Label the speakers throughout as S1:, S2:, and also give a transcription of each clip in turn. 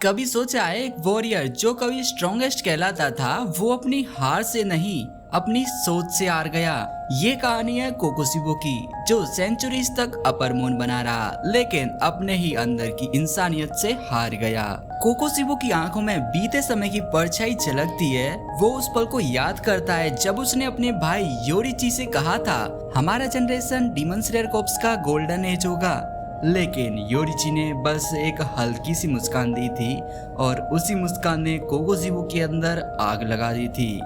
S1: कभी सोचा है एक वॉरियर जो कभी स्ट्रॉन्गेस्ट कहलाता था वो अपनी हार से नहीं अपनी सोच से हार गया। ये कहानी है कोकोसिबो की, जो सेंचुरीज तक अपर मून बना रहा लेकिन अपने ही अंदर की इंसानियत से हार गया। कोकोसिबो की आंखों में बीते समय की परछाई झलकती है। वो उस पल को याद करता है जब उसने अपने भाई योरिची से कहा था हमारा जनरेशन डीमन स्लेयर कॉर्प्स का गोल्डन एज होगा, लेकिन योरिची ने बस एक हल्की सी मुस्कान दी थी और उसी मुस्कान ने कोकोसिबो के अंदर आग लगा दी थी।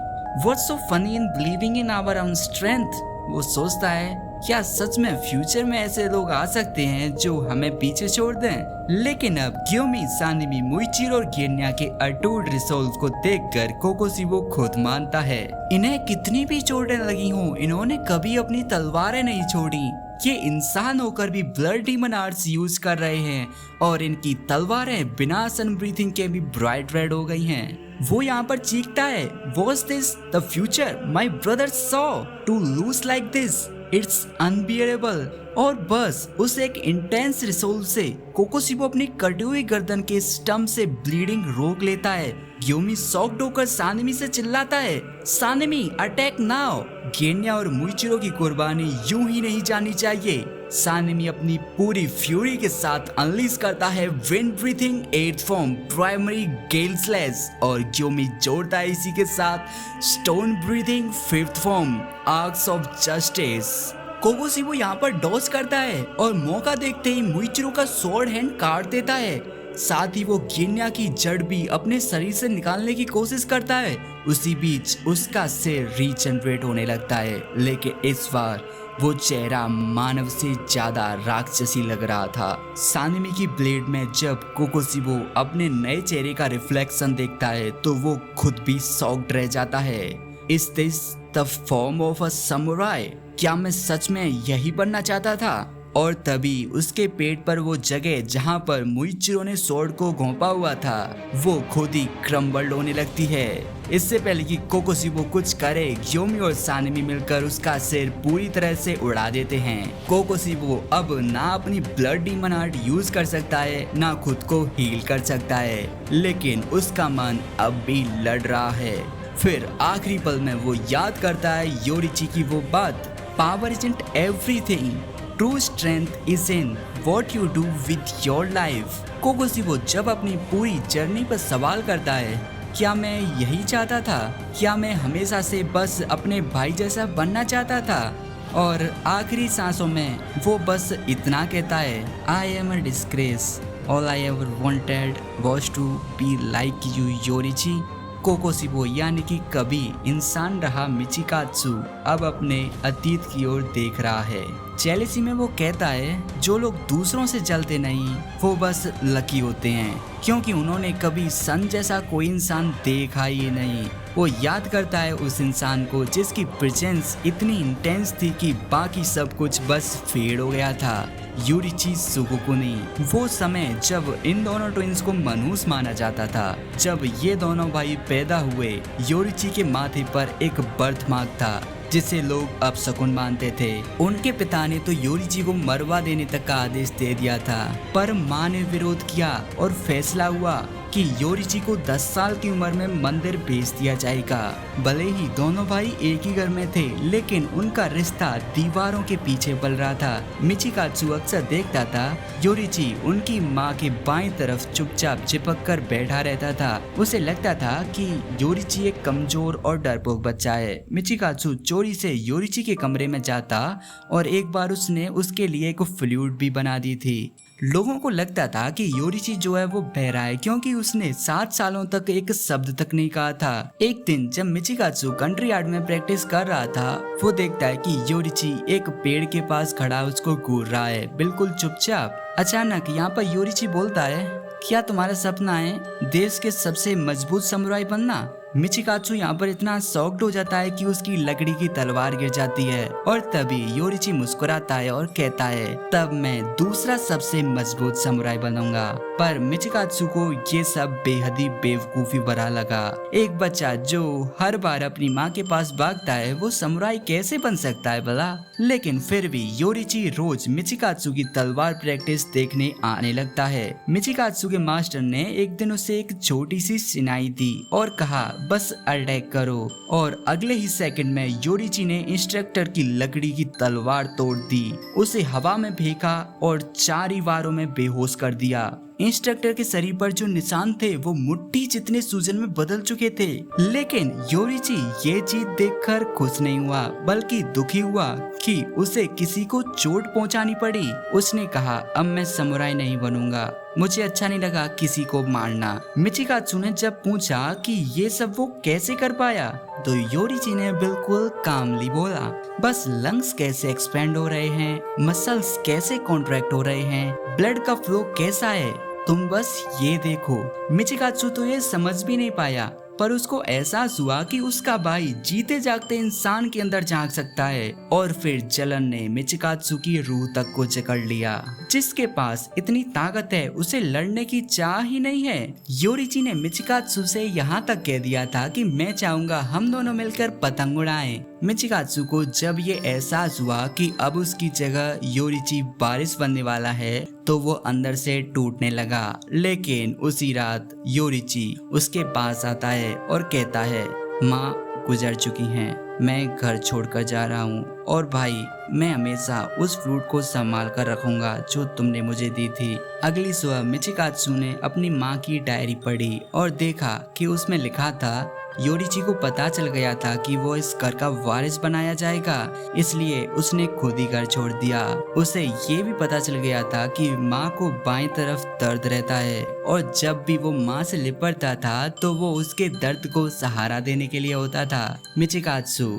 S1: What's so funny in believing in our own strength? वो सोचता है क्या सच में फ्यूचर में ऐसे लोग आ सकते हैं जो हमें पीछे छोड़ दें। लेकिन अब ग्योमी, सानिमी, मुइचिरो और गेन्या के अटूट रिसोल्व को देखकर कोकोसिबो खुद मानता है इन्हें कितनी भी चोटें लगी हों, इन्होंने कभी अपनी तलवारें नहीं छोड़ी। ये इंसान होकर भी ब्लड डीमन आर्ट्स यूज कर रहे हैं और इनकी तलवारें बिना सन ब्रीथिंग के भी ब्राइट रेड हो गई हैं। वो यहाँ पर चीखता है, Was this the future my brother saw? To lose like this, it's unbearable। और बस उस एक इंटेंस रिसोल्व से कोकोसिबो अपनी कटी हुई गर्दन के स्टम्प से ब्लीडिंग रोक लेता है। ग्योमी शॉक्ड होकर सानिमी से चिल्लाता है, सानिमी अटैक नाउ। गेन्या और मुइचिरो की कुर्बानी यूं ही नहीं जानी चाहिए। सानिमी अपनी पूरी फ्यूरी के साथ अनलीज करता है wind breathing 8th form primary gale slash और ग्योमी जोड़ता है इसी के साथ stone breathing 5th form arcs of justice. Kokushibo यहाँ पर डॉज करता है और मौका देखते ही मुइचिरो का स्वॉर्ड हैंड काट देता है। साथ ही वो गेन्या की जड़ भी अपने शरीर से निकालने की कोशिश करता है। उसी बीच उसका सिर रीजनरेट होने लगता है, लेकिन इस बार वो चेहरा मानव से ज्यादा राक्षसी लग रहा था। सानिमी की ब्लेड में जब कोकोसिबो अपने नए चेहरे का रिफ्लेक्शन देखता है तो वो खुद भी शॉक्ड रह जाता है। Is this the form of a samurai? क्या मैं सच में यही बनना चाहता था? और तभी उसके पेट पर वो जगह जहां पर मुइचिरो ने स्वॉर्ड को घोंपा हुआ था वो खुद ही क्रम्बल्ड होने लगती है। इससे पहले कि कोकोसिबो कुछ करे, ग्योमी और सानिमी मिलकर उसका सिर पूरी तरह से उड़ा देते हैं। कोकोसिबो अब ना अपनी ब्लड डीमन आर्ट यूज कर सकता है ना खुद को हील कर सकता है, लेकिन उसका मन अब भी लड़ रहा है। फिर आखिरी पल में वो याद करता है योरिची की वो बात, power isn't everything, true strength is in what you do with your life. Kokushibo जब अपनी पूरी जर्नी पर सवाल करता है, क्या मैं यही चाहता था? क्या मैं हमेशा से बस अपने भाई जैसा बनना चाहता था? और आखिरी सांसों में वो बस इतना कहता है, I am a disgrace, all I ever wanted was to be like you Yoriichi. Kokushibo यानी कि कभी इंसान रहा मिचिकात्सु अब अपने अतीत की ओर देख रहा है। जेलेसी में वो कहता है, जो लोग दूसरों से जलते नहीं वो बस लकी होते हैं, क्योंकि उन्होंने कभी सन जैसा कोई इंसान देखा ही नहीं। वो याद करता है उस इंसान को जिसकी प्रेजेंस इतनी इंटेंस थी कि बाकी सब कुछ बस फेड हो गया था, योरिची सुगुकुनी। वो समय जब इन दोनों ट्विंस को मनहूस माना जाता था। जब ये दोनों भाई पैदा हुए, योरिची के माथे पर एक बर्थ मार्क था जिसे लोग अपशकुन मानते थे। उनके पिता ने तो योरिची को मरवा देने तक का आदेश दे दिया था, पर माँ ने विरोध किया और फैसला हुआ कि योरिची को 10 साल की उम्र में मंदिर भेज दिया जाएगा। भले ही दोनों भाई एक ही घर में थे, लेकिन उनका रिश्ता दीवारों के पीछे पल रहा था। मिचिकात्सु अक्सर देखता था योरिची उनकी माँ के बाएं तरफ चुपचाप चिपक कर बैठा रहता था। उसे लगता था कि योरिची एक कमजोर और डरपोक बच्चा है। मिचिकात्सु चोरी से योरिची के कमरे में जाता और एक बार उसने उसके लिए एक फ्लूट भी बना दी थी। लोगों को लगता था कि योरिची जो है वो बहरा है, क्योंकि उसने 7 सालों तक एक शब्द तक नहीं कहा था। एक दिन जब मिचिकात्सु कंट्री यार्ड में प्रैक्टिस कर रहा था, वो देखता है कि योरिची एक पेड़ के पास खड़ा उसको घूर रहा है, बिल्कुल चुपचाप। अचानक यहाँ पर योरिची बोलता है, क्या तुम्हारा सपना है देश के सबसे मजबूत समुराई बनना? मिचिकात्सु यहाँ पर इतना शॉक्ड हो जाता है कि उसकी लकड़ी की तलवार गिर जाती है और तभी योरिची मुस्कुराता है और कहता है, तब मैं दूसरा सबसे मजबूत समुराई बनूंगा। पर मिचिकात्सु को ये सब बेहद ही बेवकूफी भरा लगा। एक बच्चा जो हर बार अपनी माँ के पास भागता है वो समुराई कैसे बन सकता है भला। लेकिन फिर भी योरिची रोज मिचिकात्सु की तलवार प्रैक्टिस देखने आने लगता है। मिचिकात्सु के मास्टर ने एक दिन उसे एक छोटी सी सिनाई दी और कहा, बस अटैक करो। और अगले ही सेकंड में योरिची ने इंस्ट्रक्टर की लकड़ी की तलवार तोड़ दी, उसे हवा में फेंका और 4 ही वारों में बेहोश कर दिया। इंस्ट्रक्टर के शरीर पर जो निशान थे वो मुट्ठी जितने सूजन में बदल चुके थे। लेकिन योरिची ये जीत देखकर खुश नहीं हुआ बल्कि दुखी हुआ कि उसे किसी को चोट पहुंचानी पड़ी। उसने कहा, अब मैं समुराई नहीं बनूंगा, मुझे अच्छा नहीं लगा किसी को मारना। मिचिकात्सु ने जब पूछा कि ये सब वो कैसे कर पाया तो योरिची ने बिल्कुल कामली बोला, बस लंग्स कैसे एक्सपेंड हो रहे हैं, मसल्स कैसे कॉन्ट्रैक्ट हो रहे हैं, ब्लड का फ्लो कैसा है, तुम बस ये देखो। मिचिकात्सु तो ये समझ भी नहीं पाया पर उसको एहसास हुआ कि उसका भाई जीते जागते इंसान के अंदर झांक सकता है। और फिर जलन ने मिचिकात्सु की रूह तक को जकड़ लिया। जिसके पास इतनी ताकत है उसे लड़ने की चाह ही नहीं है। योरिची ने मिचिकात्सु से यहाँ तक कह दिया था कि मैं चाहूंगा हम दोनों मिलकर पतंग उड़ाएं। मिचिकात्सु को जब ये एहसास हुआ कि अब उसकी जगह योरिची बारिश बनने वाला है तो वो अंदर से टूटने लगा। लेकिन उसी रात योरिची उसके पास आता है और कहता है, माँ गुजर चुकी हैं, मैं घर छोड़कर जा रहा हूँ और भाई मैं हमेशा उस फ्लूट को संभाल कर रखूंगा जो तुमने मुझे दी थी। अगली सुबह मिचिकात्सु ने अपनी माँ की डायरी पढ़ी और देखा कि उसमें लिखा था, योरिची को पता चल गया था कि वो इस घर का वारिस बनाया जाएगा, इसलिए उसने खुद ही घर छोड़ दिया। उसे ये भी पता चल गया था कि माँ को बाएं तरफ दर्द रहता है और जब भी वो माँ से लिपटता था तो वो उसके दर्द को सहारा देने के लिए होता था। मिचिकात्सु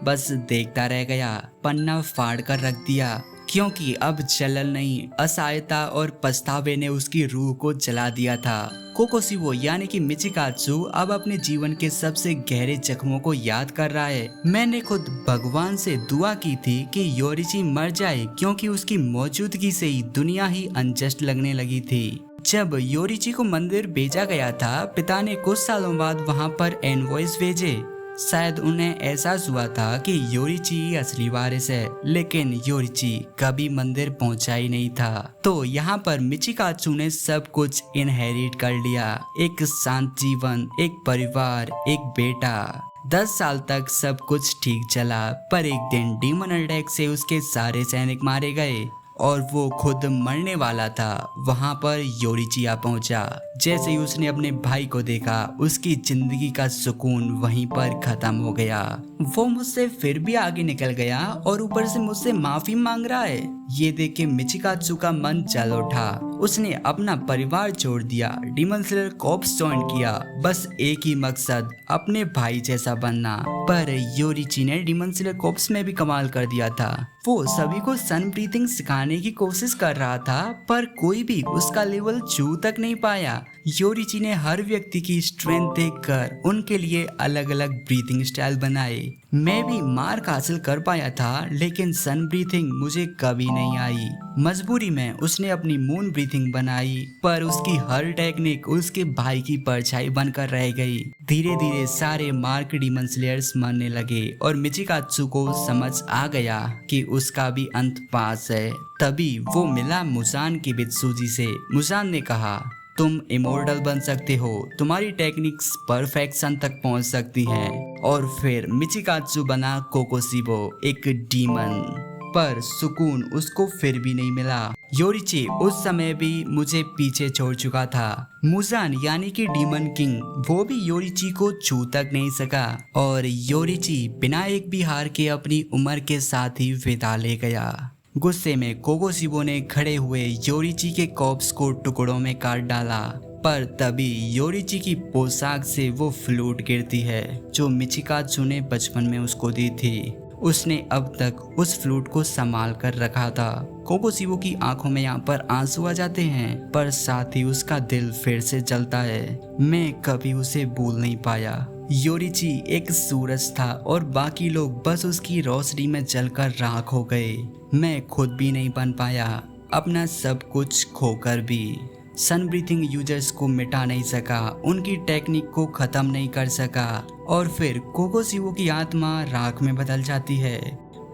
S1: बस देखता रह गया, पन्ना फाड़ कर रख दिया क्योंकि अब जलन नहीं, असहायता और पछतावे ने उसकी रूह को जला दिया था। कोकोशिबो यानी कि मिचिकात्सु अब अपने जीवन के सबसे गहरे जख्मों को याद कर रहा है। मैंने खुद भगवान से दुआ की थी कि योरिची मर जाए क्योंकि उसकी मौजूदगी से ही दुनिया ही अनजस्ट लगने लगी थी। जब योरिची को मंदिर भेजा गया था, पिता ने कुछ सालों बाद वहां पर एनवॉइस भेजे। शायद उन्हें एहसास हुआ था कि योरिची असली वारिस है, लेकिन योरिची कभी मंदिर पहुंचा ही नहीं था। तो यहाँ पर मिचिकात्सु ने सब कुछ इनहेरिट कर लिया, एक शांत जीवन, एक परिवार, एक बेटा। 10 साल तक सब कुछ ठीक चला, पर एक दिन डीमन अटैक से उसके सारे सैनिक मारे गए और वो खुद मरने वाला था। वहां पर योरिची आ पहुंचा। जैसे ही उसने अपने भाई को देखा, उसकी जिंदगी का सुकून वहीं पर खत्म हो गया। वो मुझसे फिर भी आगे निकल गया और ऊपर से मुझसे माफी मांग रहा है। ये देख के मिचिकात्सु का मन जल उठा। उसने अपना परिवार छोड़ दिया, डीमन स्लेयर कॉर्प्स ज्वाइन किया, बस एक ही मकसद, अपने भाई जैसा बनना। पर योरिची ने डीमन स्लेयर कॉर्प्स में भी कमाल कर दिया था। वो सभी को सन ब्रीथिंग सिखाने की कोशिश कर रहा था, पर कोई भी उसका लेवल छू तक नहीं पाया। योरिची ने हर व्यक्ति की स्ट्रेंथ देखकर उनके लिए अलग अलग ब्रीथिंग स्टाइल बनाए। मैं भी मार्क हासिल कर पाया था, लेकिन सन ब्रीथिंग मुझे कभी नहीं आई। मजबूरी में उसने अपनी मून ब्रीथिंग बनाई, पर उसकी हर टेक्निक उसके भाई की परछाई बनकर रह गई। धीरे धीरे सारे मार्क डीमन स्लेयर्स मरने लगे और मिचिकात्सु को समझ आ गया कि उसका भी अंत पास है। तभी वो मिला मुसान की बित्सुजी से। मुसान ने कहा, तुम इमोर्टल बन सकते हो, तुम्हारी टेक्निक्स परफेक्शन तक पहुंच सकती हैं। और फिर मिचिकात्सु बना कोकोशिबो, एक डीमन। पर सुकून उसको फिर भी नहीं मिला। योरिची उस समय भी मुझे पीछे छोड़ चुका था। मुजान यानी कि डीमन किंग, वो भी योरिची को छू तक नहीं सका और योरिची बिना एक भी हार के अपनी उम्र के साथ ही विदा ले गया। गुस्से में कोकोशिबो ने खड़े हुए योरिची के कॉर्प्स को टुकड़ों में काट डाला, पर तभी योरिची की पोशाक से वो फ्लूट गिरती है जो मिचिकात्सु ने बचपन में उसको दी थी। उसने अब तक उस फ्लूट को संभाल कर रखा था। कोकोशिबो की आंखों में यहाँ पर आंसू आ जाते हैं, पर साथ ही उसका दिल फिर से जलता है। मैं कभी उसे भूल नहीं पाया। योरिची एक सूरज था और बाकी लोग बस उसकी रोशनी में जलकर राख हो गए। मैं खुद भी नहीं बन पाया, अपना सब कुछ खोकर भी। सन ब्रीथिंग यूजर्स को मिटा नहीं सका, उनकी टेक्निक को खत्म नहीं कर सका और फिर कोकोशिबो की आत्मा राख में बदल जाती है।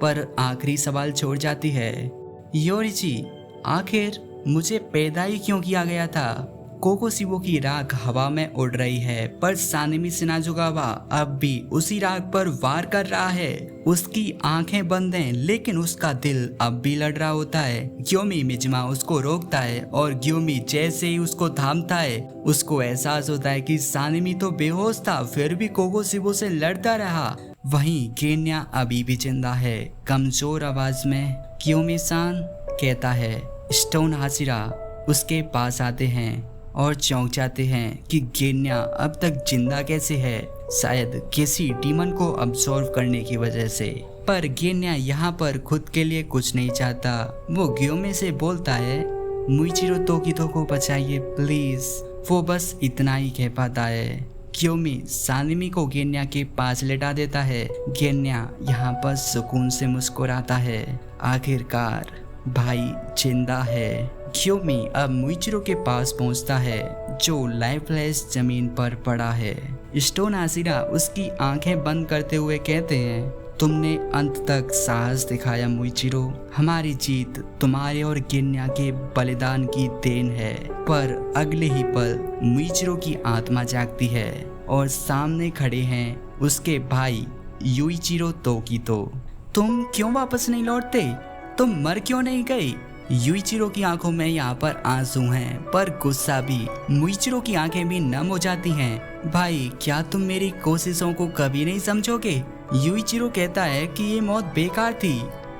S1: पर आखिरी सवाल छोड़ जाती है, योरिची आखिर मुझे पैदा ही क्यों किया गया था? कोकोशिबो की राख हवा में उड़ रही है पर सानेमी शिनाजुकावा अब भी उसी राख पर वार कर रहा है। उसकी आंखें बंद हैं लेकिन उसका दिल अब भी लड़ रहा होता है। ग्योमी मिजमा उसको रोकता है और ग्योमी जैसे ही उसको थामता है उसको एहसास होता है कि सानेमी तो बेहोश था फिर भी कोकोशिबो से लड़ता रहा। वहीं गेन्या अभी भी जिंदा है। कमजोर आवाज में ग्योमी सान कहता है। स्टोन हाशिरा उसके पास आते हैं और चौंक जाते हैं कि गेन्या अब तक जिंदा कैसे है, शायद किसी डीमन को अब्सॉर्व करने की वजह से। पर गेन्या यहाँ पर खुद के लिए कुछ नहीं चाहता। वो ग्योमी से बोलता है, मुइचिरो तोकितो को बचाइए प्लीज। वो बस इतना ही कह पाता है। ग्योमी सानेमी को गेन्या के पास लेटा देता है। गेन्या यहाँ पर सुकून से मुस्कुराता है। आखिरकार भाई जिंदा है। ग्योमी अब मुइचिरो के पास पहुंचता है जो लाइफलेस जमीन पर पड़ा है। स्टोन हाशिरा उसकी आंखें बंद करते हुए कहते हैं, तुमने अंत तक साहस दिखाया मुइचिरो। हमारी जीत तुम्हारे और गेन्या के बलिदान की देन है। पर अगले ही पल मुइचिरो की आत्मा जागती है और सामने खड़े हैं उसके भाई युइचिरो तोकितो। तुम क्यों वापस नहीं लौटते? तुम मर क्यों नहीं गए? युइचिरो की आंखों में यहाँ पर आंसू हैं पर गुस्सा भी। मुइचिरो की आंखें भी नम हो जाती हैं। भाई क्या तुम मेरी कोशिशों को कभी नहीं समझोगे? युइचिरो कहता है कि ये मौत बेकार थी।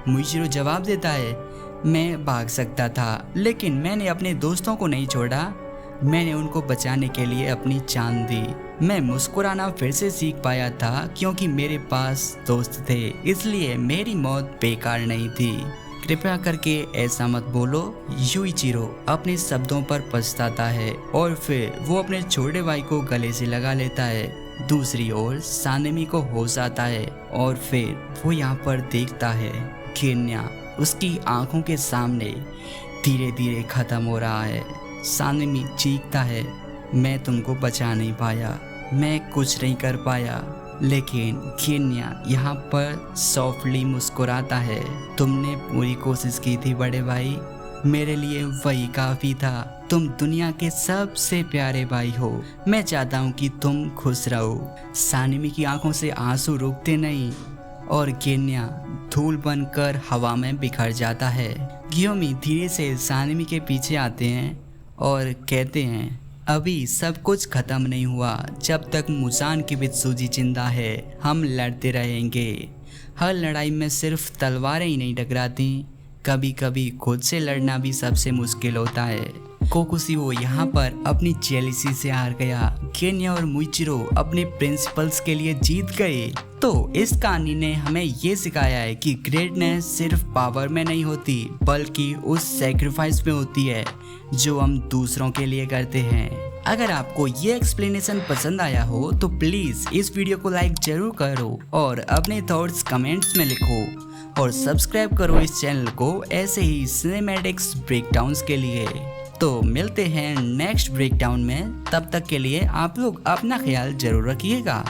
S1: मुइचिरो जवाब देता है, मैं भाग सकता था लेकिन मैंने अपने दोस्तों को नहीं छोड़ा। मैंने उनको बचाने के लिए अपनी जान दी। मैं मुस्कुराना फिर से सीख पाया था क्योंकि मेरे पास दोस्त थे, इसलिए मेरी मौत बेकार नहीं थी। कृपया करके ऐसा मत बोलो। युइचिरो अपने शब्दों पर पछताता है और फिर वो अपने छोटे भाई को गले से लगा लेता है। दूसरी ओर सानेमी को होश आता है और फिर वो यहाँ पर देखता है गेन्या उसकी आंखों के सामने धीरे धीरे खत्म हो रहा है। सानेमी चीखता है, मैं तुमको बचा नहीं पाया, मैं कुछ नहीं कर पाया। लेकिन गेन्या यहाँ पर सॉफ्टली मुस्कुराता है, तुमने पूरी कोशिश की थी बड़े भाई, मेरे लिए वही काफी था। तुम दुनिया के सबसे प्यारे भाई हो। मैं चाहता हूँ कि तुम खुश रहो। सानेमी की आंखों से आंसू रुकते नहीं और गेन्या धूल बनकर हवा में बिखर जाता है। ग्योमी धीरे से सानेमी के पीछे आते हैं और कहते हैं, अभी सब कुछ खत्म नहीं हुआ। जब तक मुसान की बित्सुजी जिंदा है हम लड़ते रहेंगे। हर लड़ाई में सिर्फ तलवारें ही नहीं टकराती, कभी कभी खुद से लड़ना भी सबसे मुश्किल होता है। कोकोशिबो यहाँ पर अपनी जेलिसी से हार गया। गेन्या और मुइचिरो अपने प्रिंसिपल्स के लिए जीत गए। तो इस कहानी ने हमें ये सिखाया है कि ग्रेटनेस सिर्फ पावर में नहीं होती बल्कि उस सेक्रीफाइस में होती है जो हम दूसरों के लिए करते हैं। अगर आपको ये एक्सप्लेनेशन पसंद आया हो तो प्लीज इस वीडियो को लाइक जरूर करो और अपने थॉट्स कमेंट्स में लिखो और सब्सक्राइब करो इस चैनल को ऐसे ही सिनेमैटिक्स ब्रेकडाउन्स के लिए। तो मिलते हैं नेक्स्ट ब्रेकडाउन में, तब तक के लिए आप लोग अपना ख्याल जरूर रखिएगा।